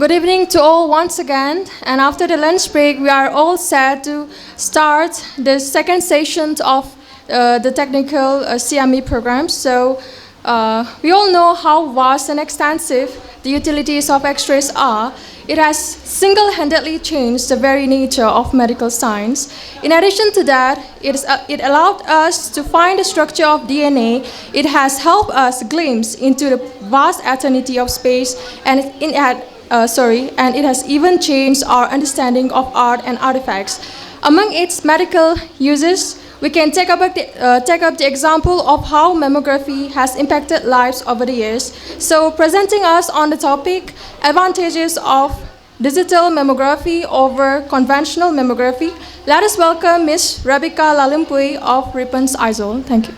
Good evening to all once again. And after the lunch break, we are all set to start the second session of the technical CME program. So we all know how vast and extensive the utilities of X-rays are. It has single-handedly changed the very nature of medical science. In addition to that, it allowed us to find the structure of DNA. It has helped us glimpse into the vast eternity of space, and and it has even changed our understanding of art and artifacts. Among its medical uses, we can take up the example of how mammography has impacted lives over the years. So presenting us on the topic, advantages of digital mammography over conventional mammography, let us welcome Ms. Rebeca Lalumpui of Ripens Aizol. Thank you.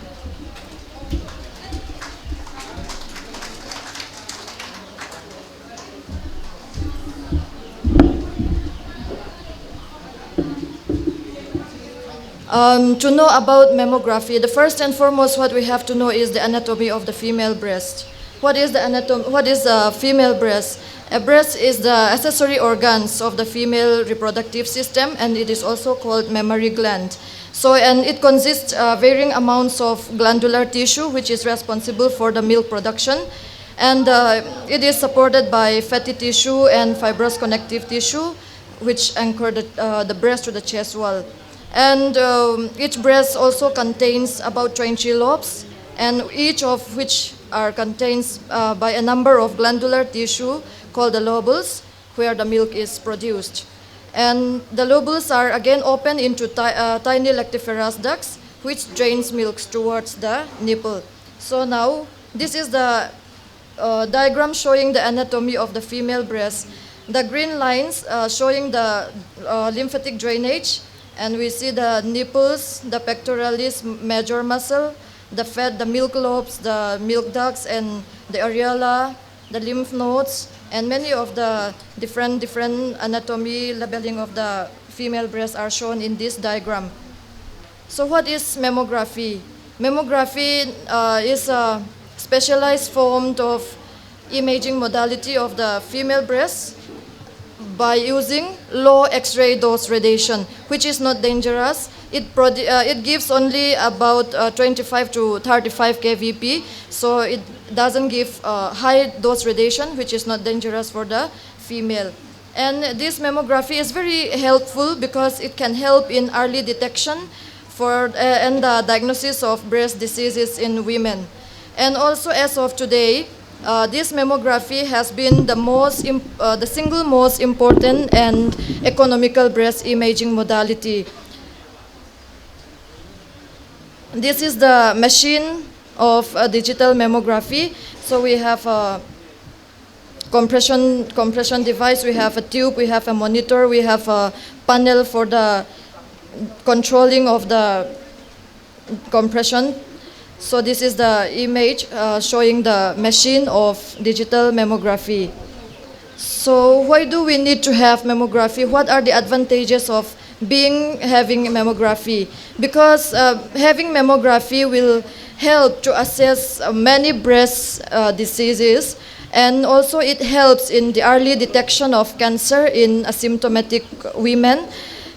To know about mammography, the first and foremost what we have to know is the anatomy of the female breast. What is a female breast? A breast is the accessory organs of the female reproductive system, and it is also called mammary gland. And it consists varying amounts of glandular tissue, which is responsible for the milk production, and it is supported by fatty tissue and fibrous connective tissue, which anchor the breast to the chest wall. And each breast also contains about 20 lobes, and each of which are contains by a number of glandular tissue called the lobules, where the milk is produced. And the lobules are again open into tiny lactiferous ducts, which drains milk towards the nipple. So now, this is the diagram showing the anatomy of the female breast. The green lines showing the lymphatic drainage, and we see the nipples, the pectoralis major muscle, the fat, the milk lobes, the milk ducts, and the areola, the lymph nodes, and many of the different anatomy labeling of the female breast are shown in this diagram. So what is mammography? Mammography is a specialized form of imaging modality of the female breast by using low X-ray dose radiation, which is not dangerous. It gives only about 25 to 35 kVp, so it doesn't give high dose radiation, which is not dangerous for the female. And this mammography is very helpful because it can help in early detection and the diagnosis of breast diseases in women. And also, as of today, this mammography has been the single most important and economical breast imaging modality. This is the machine of digital mammography. So we have a compression device, we have a tube, we have a monitor, we have a panel for the controlling of the compression. So this is the image showing the machine of digital mammography. So why do we need to have mammography? What are the advantages of having mammography? Because having mammography will help to assess many breast diseases, and also it helps in the early detection of cancer in asymptomatic women,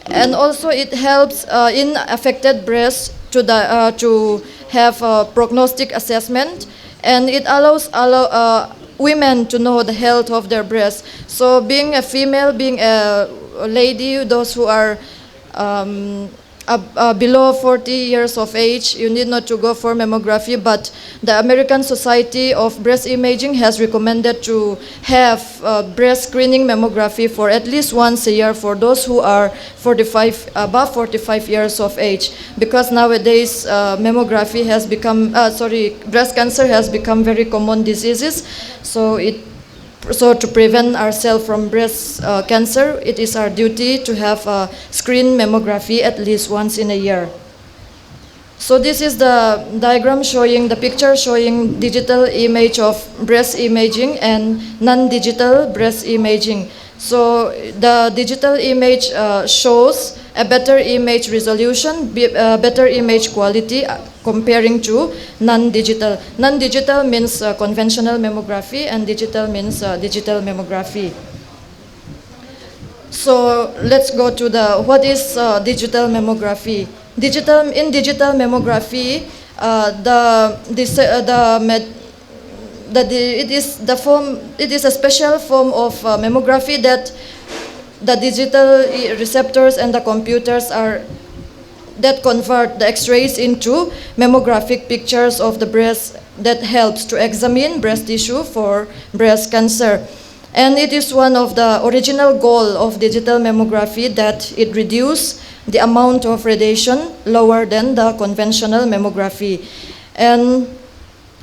and also it helps in affected breasts to have a prognostic assessment, and it allows women to know the health of their breasts. So being a female, being a lady, those who are below 40 years of age, you need not to go for mammography, but the American Society of Breast Imaging has recommended to have breast screening mammography for at least once a year for those who are above 45 years of age, because nowadays breast cancer has become very common diseases. So to prevent ourselves from breast cancer, it is our duty to have a screen mammography at least once in a year. So this is the diagram the picture showing digital image of breast imaging and non-digital breast imaging. So the digital image shows a better image resolution, better image quality comparing to non-digital. Non-digital means conventional mammography, and digital means digital mammography. So let's go to the what is digital mammography. In digital mammography, it is a special form of mammography that the digital receptors and the computers are that convert the X-rays into mammographic pictures of the breast that helps to examine breast tissue for breast cancer. And it is one of the original goal of digital mammography that it reduce the amount of radiation lower than the conventional mammography. And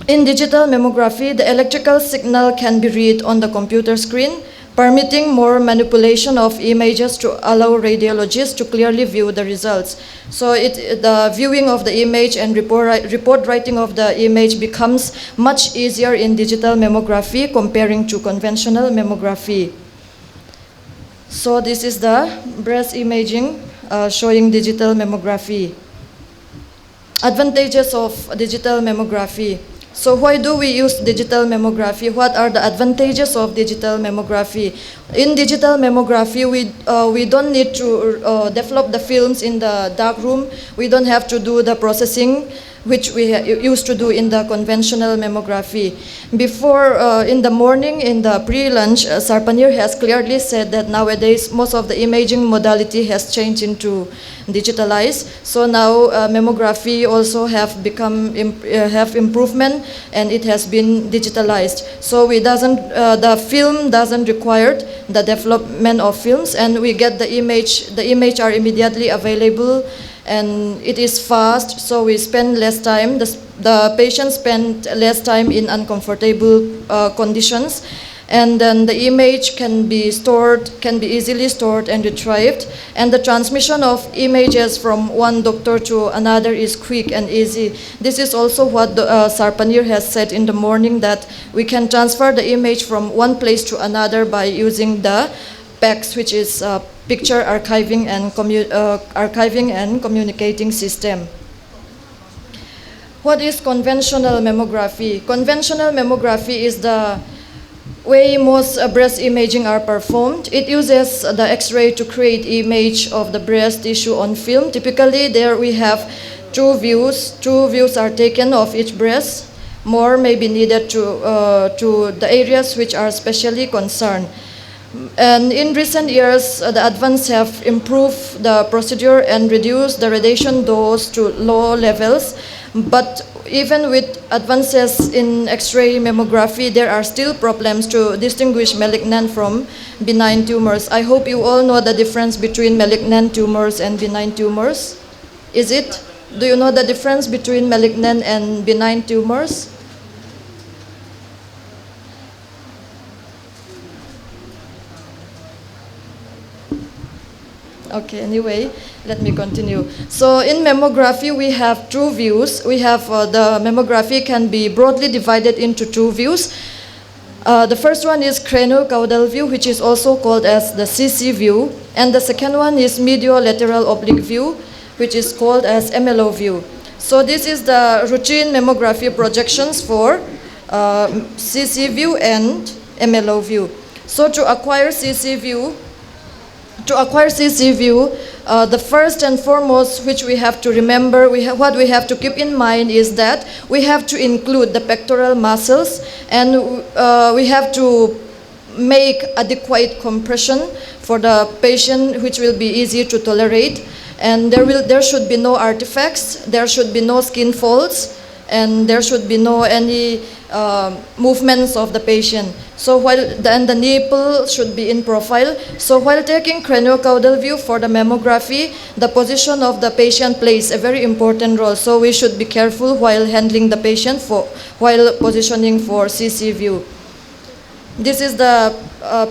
in digital mammography, the electrical signal can be read on the computer screen, permitting more manipulation of images to allow radiologists to clearly view the results. So the viewing of the image and report writing of the image becomes much easier in digital mammography comparing to conventional mammography. So this is the breast imaging showing digital mammography. Advantages of digital mammography. So why do we use digital mammography? What are the advantages of digital mammography? In digital mammography, we don't need to develop the films in the dark room. We don't have to do the processing, which we used to do in the conventional mammography. Before, in the morning, in the pre-lunch, Sarpanir has clearly said that nowadays most of the imaging modality has changed into digitalized. So now mammography also have improvement, and it has been digitalized. So the film doesn't require the development of films, and we get the image. The image are immediately available, and it is fast, so we spend less time. The patients spend less time in uncomfortable conditions, and then the image can be easily stored and retrieved, and the transmission of images from one doctor to another is quick and easy. This is also what Sarpanir has said in the morning, that we can transfer the image from one place to another by using the PACS, which is picture archiving and communicating system. What is conventional mammography? Conventional mammography is the way most breast imaging are performed. It uses the X-ray to create image of the breast tissue on film. Typically, there we have two views. Two views are taken of each breast. More may be needed to the areas which are specially concerned. And in recent years, the advances have improved the procedure and reduced the radiation dose to low levels. But even with advances in X-ray mammography, there are still problems to distinguish malignant from benign tumors. I hope you all know the difference between malignant tumors and benign tumors. Do you know the difference between malignant and benign tumors? Okay, anyway, let me continue. So in mammography, we have two views. We have the mammography can be broadly divided into two views. The first one is craniocaudal view, which is also called as the CC view. And the second one is mediolateral oblique view, which is called as MLO view. So this is the routine mammography projections for CC view and MLO view. So to acquire CC view, the first and foremost which we have to remember, what we have to keep in mind is that we have to include the pectoral muscles, and we have to make adequate compression for the patient, which will be easy to tolerate. And there should be no artifacts, there should be no skin folds, and there should be no any movements of the patient. So the nipple should be in profile. So while taking craniocaudal view for the mammography, the position of the patient plays a very important role. So we should be careful while handling the patient while positioning for CC view. This is the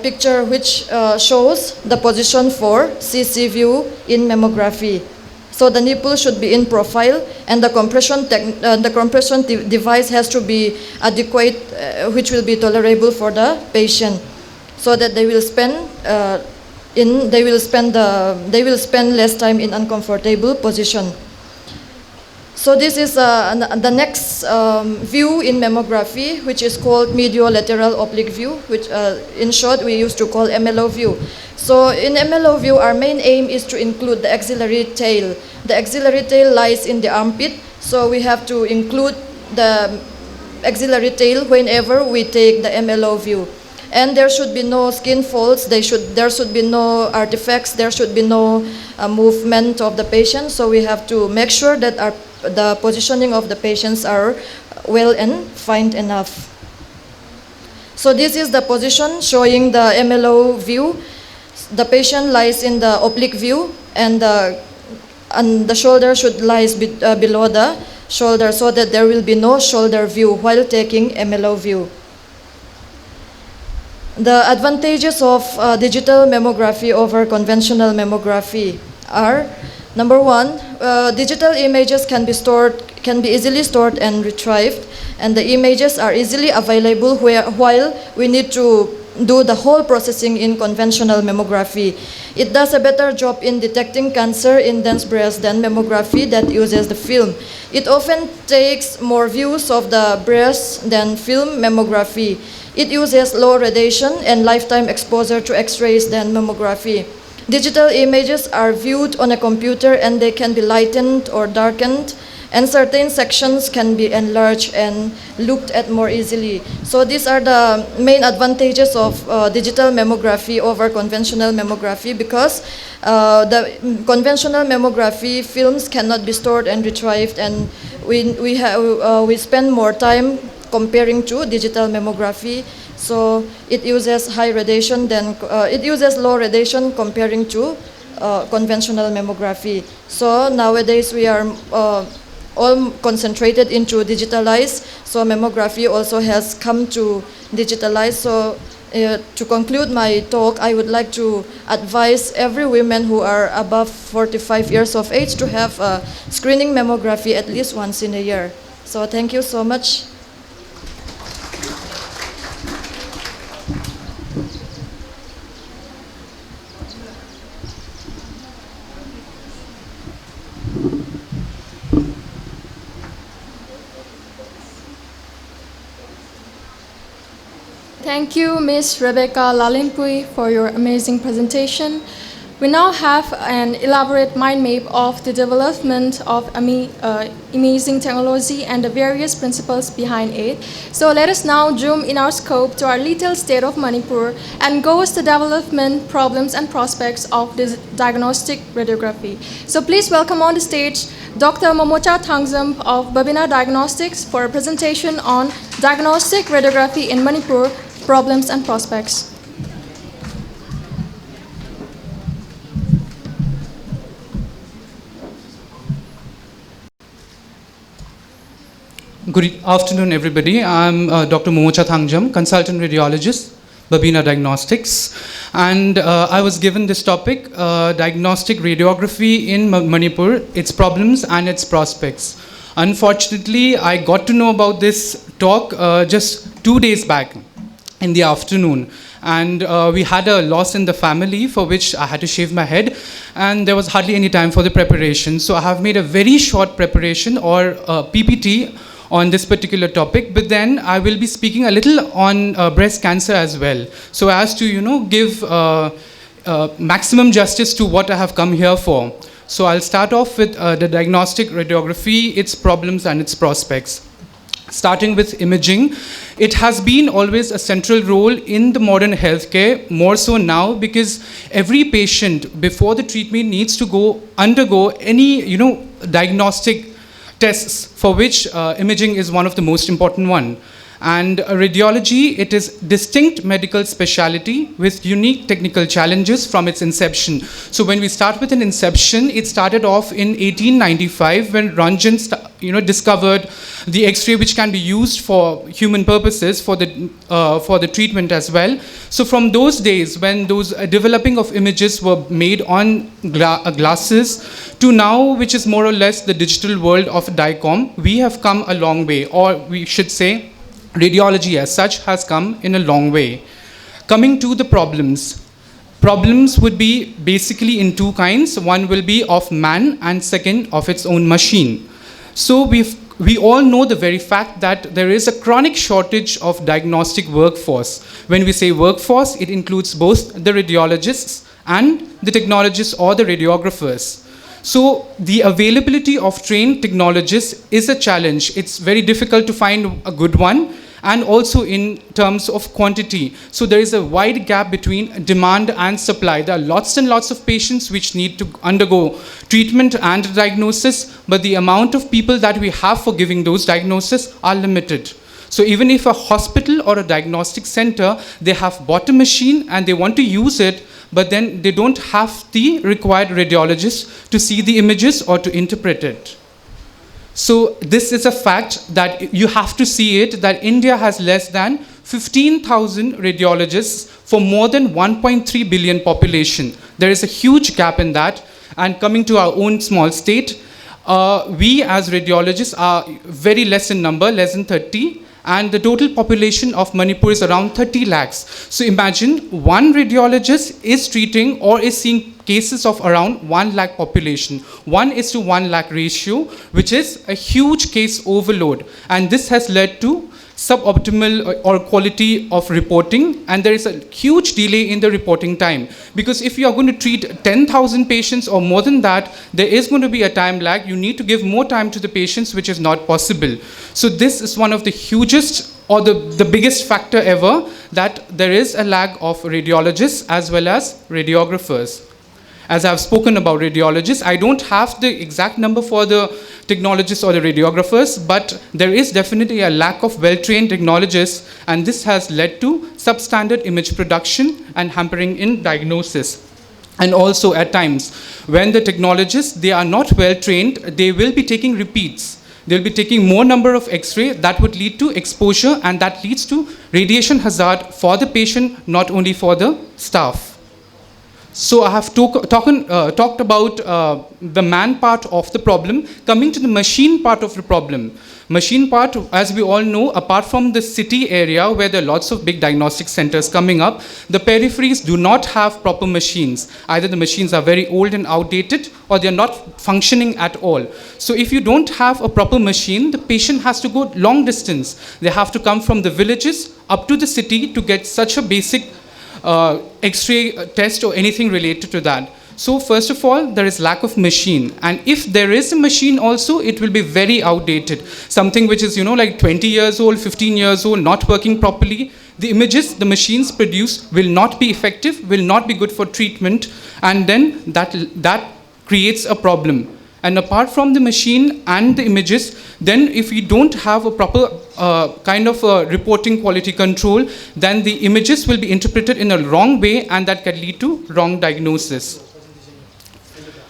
picture which shows the position for CC view in mammography. So the nipple should be in profile, and the compression device has to be adequate, which will be tolerable for the patient, so that they will spend less time in uncomfortable position. So this is the next view in mammography, which is called mediolateral oblique view, which in short we used to call MLO view. So in MLO view, our main aim is to include the axillary tail. The axillary tail lies in the armpit, so we have to include the axillary tail whenever we take the MLO view. And there should be no skin folds, there should be no artifacts, there should be no movement of the patient. So we have to make sure that the positioning of the patients are well and fine enough. So this is the position showing the MLO view. The patient lies in the oblique view, and the shoulder should lie below the shoulder, so that there will be no shoulder view while taking MLO view. The advantages of digital mammography over conventional mammography are: number one, digital images can be easily stored and retrieved, and the images are easily available while we need to do the whole processing in conventional mammography. It does a better job in detecting cancer in dense breast than mammography that uses the film. It often takes more views of the breast than film mammography. It uses low radiation and lifetime exposure to X-rays than mammography. Digital images are viewed on a computer, and they can be lightened or darkened, and certain sections can be enlarged and looked at more easily. So these are the main advantages of digital mammography over conventional mammography, because the conventional mammography films cannot be stored and retrieved, and we spend more time comparing to digital mammography. So it uses low radiation comparing to conventional mammography. So nowadays we are all concentrated into digitalize. So mammography also has come to digitalize. So to conclude my talk, I would like to advise every woman who are above 45 years of age to have a screening mammography at least once in a year. So thank you so much. Thank you, Ms. Rebeca Lalimpui, for your amazing presentation. We now have an elaborate mind map of the development of imaging technology and the various principles behind it. So let us now zoom in our scope to our little state of Manipur and go to the development, problems, and prospects of this diagnostic radiography. So please welcome on the stage Dr. Momocha Thangjam of Babina Diagnostics for a presentation on diagnostic radiography in Manipur, problems and prospects. Good afternoon, everybody. I'm Dr. Momocha Thangjam, consultant radiologist, Babina Diagnostics. And I was given this topic, diagnostic radiography in Manipur, its problems and its prospects. Unfortunately, I got to know about this talk just 2 days back in the afternoon. And we had a loss in the family for which I had to shave my head, and there was hardly any time for the preparation. So I have made a very short preparation or PPT on this particular topic, but then I will be speaking a little on breast cancer as well, so as to give maximum justice to what I have come here for. So I'll start off with the diagnostic radiography, its problems and its prospects. Starting with imaging, it has been always a central role in the modern healthcare, more so now because every patient before the treatment needs to undergo any diagnostic tests, for which imaging is one of the most important one. And radiology, it is distinct medical specialty with unique technical challenges from its inception. So when we start with an inception, it started off in 1895 when Röntgen discovered the X-ray, which can be used for human purposes for the treatment as well. So from those days when those developing of images were made on glasses to now, which is more or less the digital world of DICOM, we have come a long way, or we should say radiology as such has come in a long way. Coming to the problems. Problems would be basically in two kinds. One will be of man and second of its own machine. So we all know the very fact that there is a chronic shortage of diagnostic workforce. When we say workforce, it includes both the radiologists and the technologists or the radiographers. So the availability of trained technologists is a challenge. It's very difficult to find a good one, and also in terms of quantity. So there is a wide gap between demand and supply. There are lots and lots of patients which need to undergo treatment and diagnosis, but the amount of people that we have for giving those diagnoses are limited. So even if a hospital or a diagnostic center, they have bought a machine and they want to use it, but then they don't have the required radiologists to see the images or to interpret it. So this is a fact that you have to see it, that India has less than 15,000 radiologists for more than 1.3 billion population. There is a huge gap in that. And coming to our own small state, we as radiologists are very less in number, less than 30. And the total population of Manipur is around 30 lakhs. So imagine one radiologist is treating or is seeing cases of around 1 lakh population. 1:1 lakh ratio, which is a huge case overload. And this has led to suboptimal or quality of reporting, and there is a huge delay in the reporting time. Because if you are going to treat 10,000 patients or more than that, there is going to be a time lag. You need to give more time to the patients, which is not possible. So this is one of the hugest or the biggest factor ever, that there is a lag of radiologists as well as radiographers. As I've spoken about radiologists, I don't have the exact number for the technologists or the radiographers, but there is definitely a lack of well-trained technologists, and this has led to substandard image production and hampering in diagnosis. And also at times, when the technologists, they are not well-trained, they will be taking repeats. They'll be taking more number of X-ray. That would lead to exposure, and that leads to radiation hazard for the patient, not only for the staff. So I have talked about the man part of the problem. Coming to the machine part of the problem. Machine part, as we all know, apart from the city area where there are lots of big diagnostic centers coming up, the peripheries do not have proper machines. Either the machines are very old and outdated, or they are not functioning at all. So if you don't have a proper machine, the patient has to go long distance. They have to come from the villages up to the city to get such a basic X-ray test or anything related to that. So first of all, there is lack of machine. And if there is a machine also, it will be very outdated. Something which is, like 20 years old, 15 years old, not working properly. The images the machines produce will not be effective, will not be good for treatment. And then that creates a problem. And apart from the machine and the images, then if we don't have a proper reporting quality control, then the images will be interpreted in a wrong way, and that can lead to wrong diagnosis.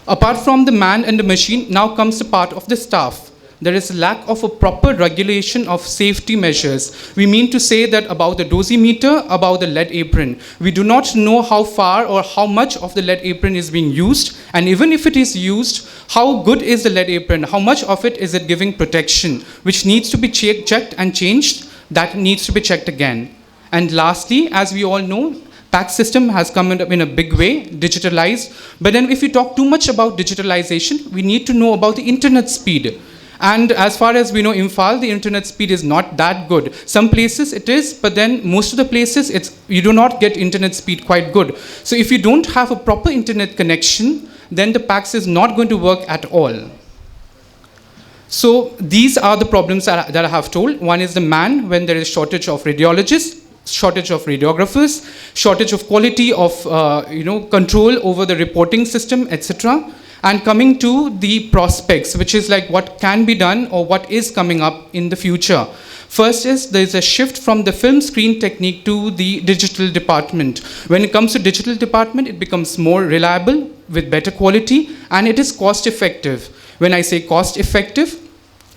Apart from the man and the machine, now comes the part of the staff. There is a lack of a proper regulation of safety measures. We mean to say that about the dosimeter, about the lead apron. We do not know how far or how much of the lead apron is being used, and even if it is used, how good is the lead apron? How much of it is it giving protection, which needs to be checked and changed? That needs to be checked again. And lastly, as we all know, PACS system has come in a big way, digitalized. But then if we talk too much about digitalization, we need to know about the internet speed. And as far as we know, Imphal, the internet speed is not that good. Some places it is, but then most of the places, you do not get internet speed quite good. So if you don't have a proper internet connection, then the PACS is not going to work at all. So these are the problems that I have told. One is the man, when there is shortage of radiologists, shortage of radiographers, shortage of quality of control over the reporting system, etc. And coming to the prospects, which is like what can be done or what is coming up in the future. First is there's a shift from the film screen technique to the digital department. When it comes to digital department, it becomes more reliable with better quality, and it is cost effective. When I say cost effective,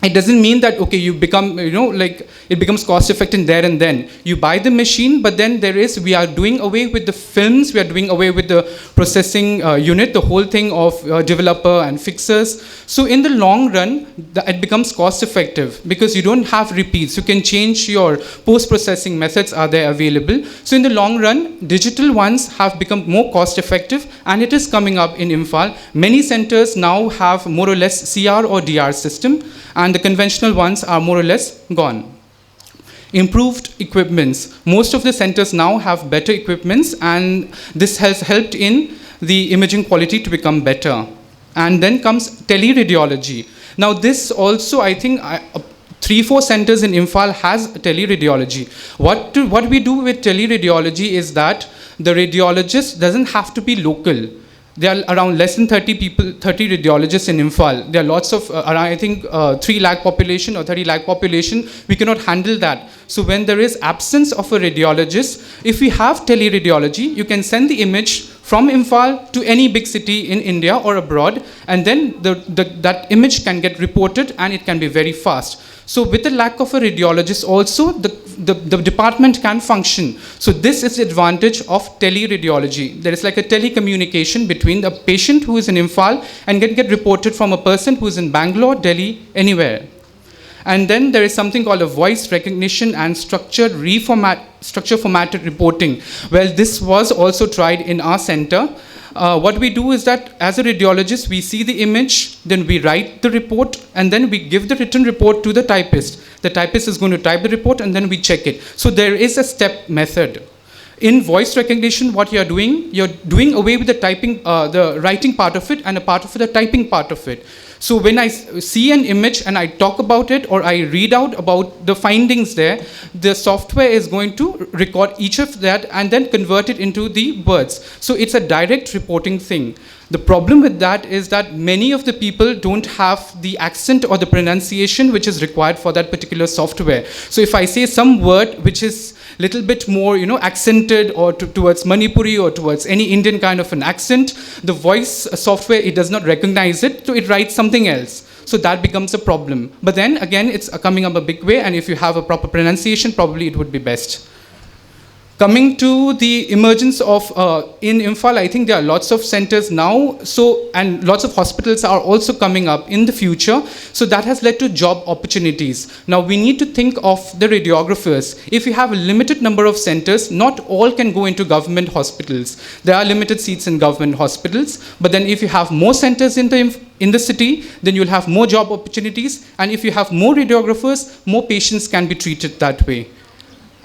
it doesn't mean that, okay, you become, like it becomes cost effective there and then. You buy the machine, but then we are doing away with the films, we are doing away with the processing unit, the whole thing of developer and fixers. So in the long run, it becomes cost effective because you don't have repeats. You can change your post-processing methods are there available. So in the long run, digital ones have become more cost effective, and it is coming up in Imphal. Many centers now have more or less CR or DR system, and the conventional ones are more or less gone. Improved equipments. Most of the centers now have better equipments, and this has helped in the imaging quality to become better. And then comes teleradiology. Now this also, I think, 3-4 centers in Imphal has teleradiology. What we do with teleradiology is that the radiologist doesn't have to be local. There are around less than 30 radiologists in Imphal. There are lots of, around, I think, 3 lakh population or 30 lakh population. We cannot handle that. So when there is absence of a radiologist, if we have teleradiology, you can send the image from Imphal to any big city in India or abroad, and then that image can get reported, and it can be very fast. So with the lack of a radiologist also, the department can function. So this is the advantage of teleradiology. There is like a telecommunication between the patient who is in Imphal and get reported from a person who is in Bangalore, Delhi, anywhere. And then there is something called a voice recognition and structure formatted reporting. Well, this was also tried in our center. What we do is that as a radiologist, we see the image, then we write the report, and then we give the written report to the typist. The typist is going to type the report, and then we check it. So there is a step method. In voice recognition, what you're doing away with the typing, the writing part of it, and a part of the typing part of it. So when I see an image and I talk about it, or I read out about the findings there, the software is going to record each of that and then convert it into the words. So it's a direct reporting thing. The problem with that is that many of the people don't have the accent or the pronunciation which is required for that particular software. So if I say some word which is little bit more, accented or towards Manipuri or towards any Indian kind of an accent, the voice software, it does not recognize it, so it writes something else. So that becomes a problem. But then again, it's coming up a big way, and if you have a proper pronunciation, probably it would be best. Coming to the emergence of, in Imphal, I think there are lots of centers now, and lots of hospitals are also coming up in the future, so that has led to job opportunities. Now we need to think of the radiographers. If you have a limited number of centers, not all can go into government hospitals. There are limited seats in government hospitals, but then if you have more centers in the city, then you'll have more job opportunities, and if you have more radiographers, more patients can be treated that way.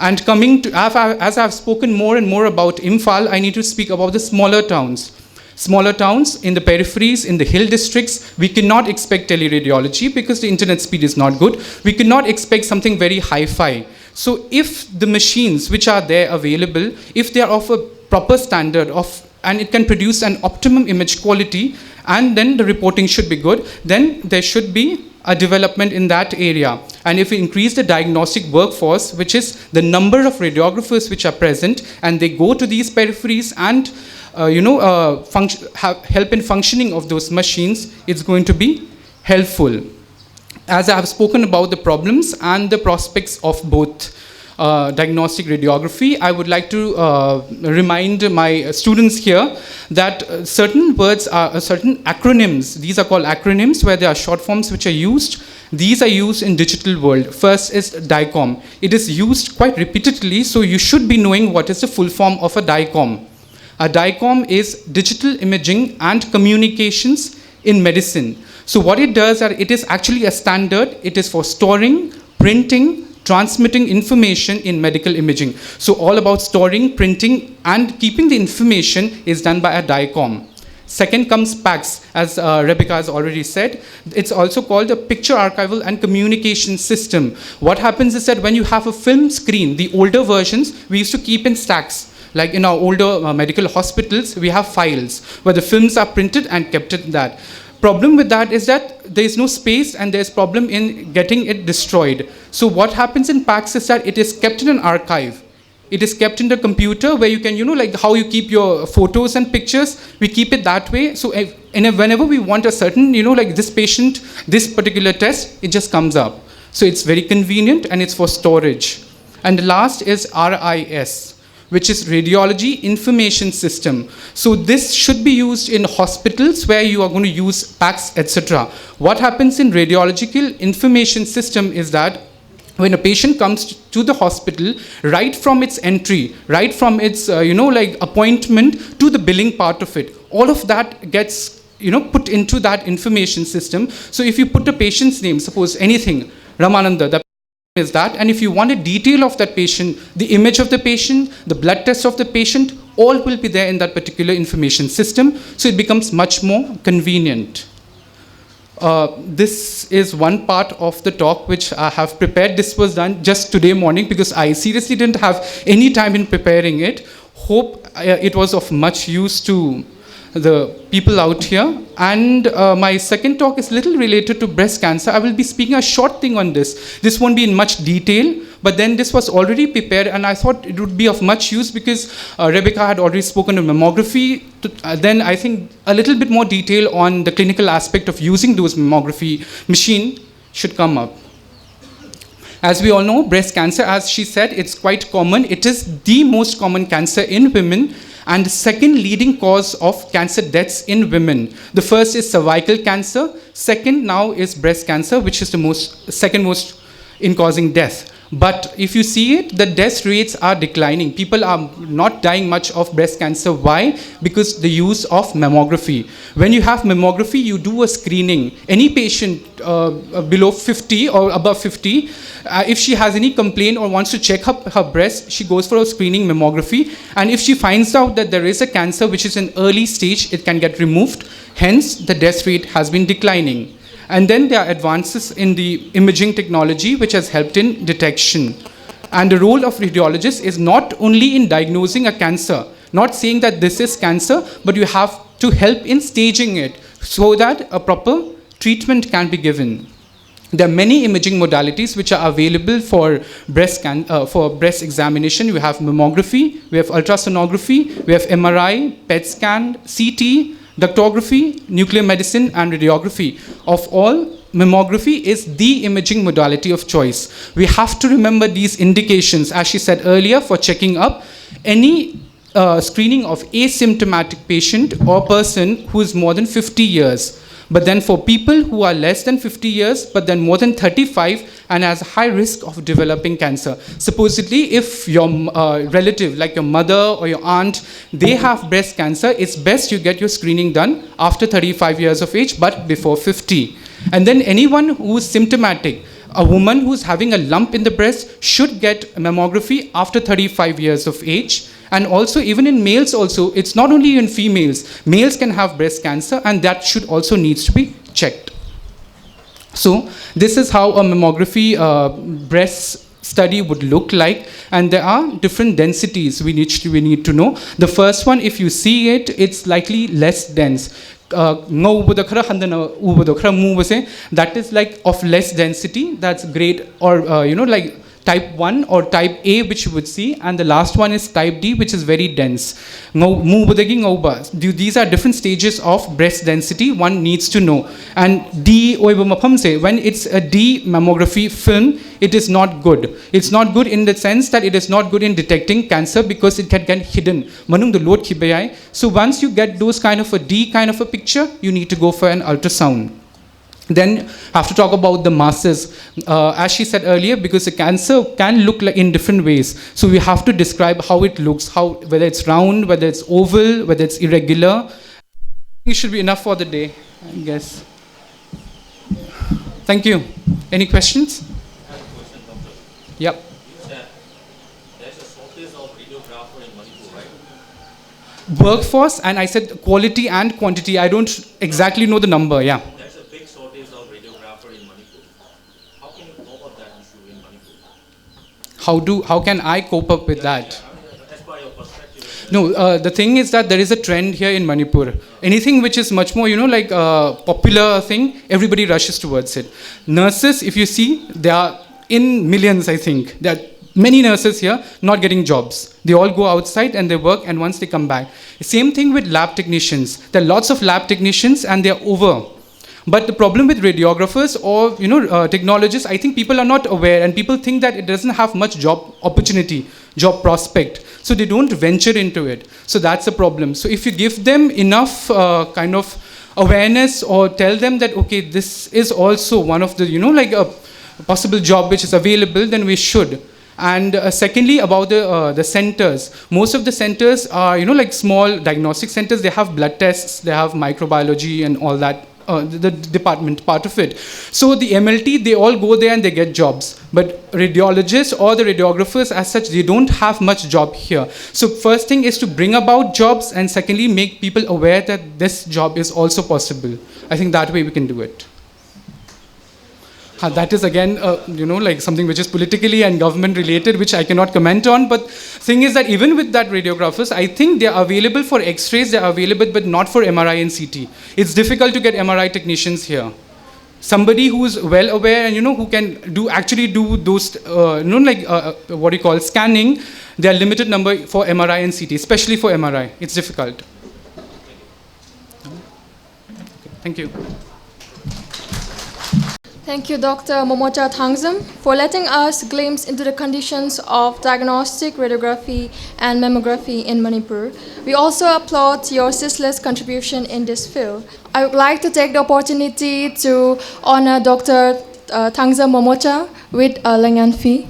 And coming to, as I've spoken more and more about Imphal, I need to speak about the smaller towns. Smaller towns in the peripheries, in the hill districts, we cannot expect teleradiology because the internet speed is not good. We cannot expect something very hi-fi. So if the machines which are there available, if they are of a proper standard and it can produce an optimum image quality, and then the reporting should be good, then there should be a development in that area. And if we increase the diagnostic workforce, which is the number of radiographers which are present, and they go to these peripheries and help in functioning of those machines, it's going to be helpful. As I have spoken about the problems and the prospects of both diagnostic radiography, I would like to remind my students here that certain words are certain acronyms. These are called acronyms, where there are short forms which are used. These are used in digital world. First is DICOM. It is used quite repeatedly, so you should be knowing what is the full form of a DICOM. A DICOM is Digital Imaging and Communications in Medicine. So what it does is it is actually a standard. It is for storing, printing, transmitting information in medical imaging. So all about storing, printing, and keeping the information is done by a DICOM. Second comes PACS, as Rebeca has already said. It's also called a Picture Archival and Communication System. What happens is that when you have a film screen, the older versions, we used to keep in stacks. Like in our older medical hospitals, we have files where the films are printed and kept in that. Problem with that is that there is no space, and there is problem in getting it destroyed. So what happens in PACS is that it is kept in an archive. It is kept in the computer where you can, like how you keep your photos and pictures, we keep it that way. So whenever we want a certain, like this patient, this particular test, it just comes up. So it's very convenient and it's for storage. And the last is RIS, which is Radiology Information System. So this should be used in hospitals where you are going to use PACS, etc. What happens in Radiological Information System is that when a patient comes to the hospital, right from its entry, right from its, like appointment to the billing part of it, all of that gets, put into that information system. So if you put a patient's name, suppose anything, Ramananda, that is that, and if you want a detail of that patient, the image of the patient, the blood test of the patient, all will be there in that particular information system. So it becomes much more convenient. This is one part of the talk which I have prepared. This was done just today morning because I seriously didn't have any time in preparing it. Hope it was of much use to the people out here. And my second talk is little related to breast cancer. I will be speaking a short thing on this. This won't be in much detail, but then this was already prepared and I thought it would be of much use because Rebeca had already spoken of mammography. Then I think a little bit more detail on the clinical aspect of using those mammography machine should come up. As we all know, breast cancer, as she said, it's quite common. It is the most common cancer in women and the second leading cause of cancer deaths in women. The first is cervical cancer. Second now is breast cancer, which is the second most in causing death. But if you see it, the death rates are declining. People are not dying much of breast cancer. Why? Because the use of mammography. When you have mammography, you do a screening. Any patient below 50 or above 50, if she has any complaint or wants to check her breast, she goes for a screening mammography. And if she finds out that there is a cancer which is in early stage, it can get removed. Hence, the death rate has been declining. And then there are advances in the imaging technology which has helped in detection. And the role of radiologists is not only in diagnosing a cancer, not saying that this is cancer, but you have to help in staging it so that a proper treatment can be given. There are many imaging modalities which are available for breast examination. We have mammography, we have ultrasonography, we have MRI, PET scan, CT, ductography, nuclear medicine, and radiography. Of all, mammography is the imaging modality of choice. We have to remember these indications, as she said earlier, for checking up any screening of asymptomatic patient or person who is more than 50 years. But then for people who are less than 50 years, but then more than 35 and has a high risk of developing cancer. Supposedly, if your relative, like your mother or your aunt, they have breast cancer, it's best you get your screening done after 35 years of age, but before 50. And then anyone who's symptomatic, a woman who's having a lump in the breast should get mammography after 35 years of age. And also, even in males also, it's not only in females. Males can have breast cancer, and that should also needs to be checked. So, this is how a mammography breast study would look like, and there are different densities we need to know. The first one, if you see it, it's slightly less dense. That is like of less density. That's grade, or like type 1 or type A, which you would see, and the last one is type D, which is very dense. These are different stages of breast density one needs to know. And D, when it's a D mammography film, it is not good. It's not good in the sense that it is not good in detecting cancer because it can get hidden. So once you get those kind of a D kind of a picture, you need to go for an ultrasound. Then have to talk about the masses. As she said earlier, because the cancer can look like in different ways. So we have to describe how it looks, whether it's round, whether it's oval, whether it's irregular. It should be enough for the day, I guess. Thank you. Any questions? I have a question, doctor. Yep. You said there's a shortage of radiographer in Manipur, right? Workforce, and I said quality and quantity. I don't exactly know the number, yeah. There's a big shortage of radiographer in Manipur. How can you cope up that issue in Manipur? How can I cope up with that? As per your perspective. No, the thing is that there is a trend here in Manipur. Anything which is much more, like a popular thing, everybody rushes towards it. Nurses, if you see, they are in millions, I think. There are many nurses here not getting jobs. They all go outside and they work, and once they come back. Same thing with lab technicians. There are lots of lab technicians and they're over. But the problem with radiographers or technologists, I think people are not aware, and people think that it doesn't have much job opportunity, job prospect. So they don't venture into it. So that's a problem. So if you give them enough kind of awareness, or tell them that, okay, this is also one of the, like a possible job which is available, then we should. And secondly, about the centers. Most of the centers are, like small diagnostic centers. They have blood tests, they have microbiology and all that, the department part of it. So the MLT, they all go there and they get jobs. But radiologists or the radiographers as such, they don't have much job here. So first thing is to bring about jobs, and secondly, make people aware that this job is also possible. I think that way we can do it. That is again, like something which is politically and government related, which I cannot comment on. But thing is that even with that radiographers, I think they are available for X-rays, they are available, but not for MRI and CT. It's difficult to get MRI technicians here. Somebody who's well aware and who can actually do those, what do you call scanning. There are limited number for MRI and CT, especially for MRI. It's difficult. Okay, thank you. Thank you, Dr. Momocha Thangzam, for letting us glimpse into the conditions of diagnostic radiography and mammography in Manipur. We also applaud your ceaseless contribution in this field. I would like to take the opportunity to honor Dr. Thangzam Momocha with a Lengan fee.